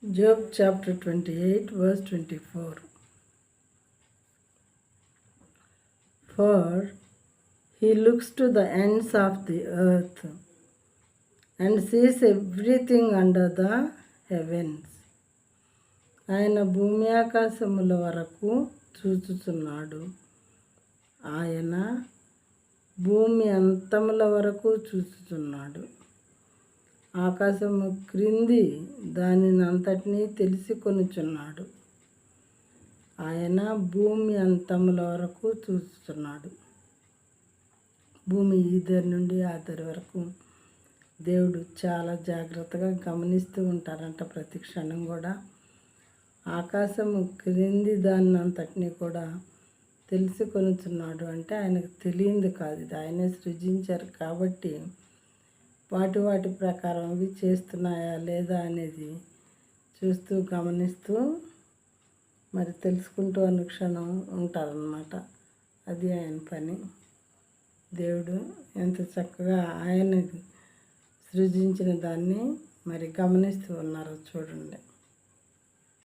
Job chapter 28 verse 24. For he looks to the ends of the earth and sees everything under the heavens. ఆయన భూమి ఆకాశముల వరకు చూచుచున్నాడు. ఆయన భూమి అంతముల వరకు చూచుచున్నాడు. ఆకాశము క్రింది దానిని అంతటినీ తెలిసి కొనుచున్నాడు. ఆయన భూమి అంతముల వరకు చూస్తున్నాడు. భూమి ఈదరి నుండి ఆదరి వరకు దేవుడు చాలా జాగ్రత్తగా గమనిస్తూ ఉంటారంట. ప్రతి క్షణం కూడా ఆకాశము క్రింది దాన్ని అంతటినీ కూడా తెలిసి కొనుచున్నాడు. అంటే ఆయనకు తెలియంది కాదు, ఇది ఆయనే సృజించారు కాబట్టి వాటి ప్రకారం అవి చేస్తున్నాయా లేదా అనేది చూస్తూ గమనిస్తూ మరి తెలుసుకుంటూ అనుక్షణం ఉంటారన్నమాట. అది ఆయన పని. దేవుడు ఎంత చక్కగా ఆయన సృజించిన దాన్ని మరి గమనిస్తూ ఉన్నారో చూడండి.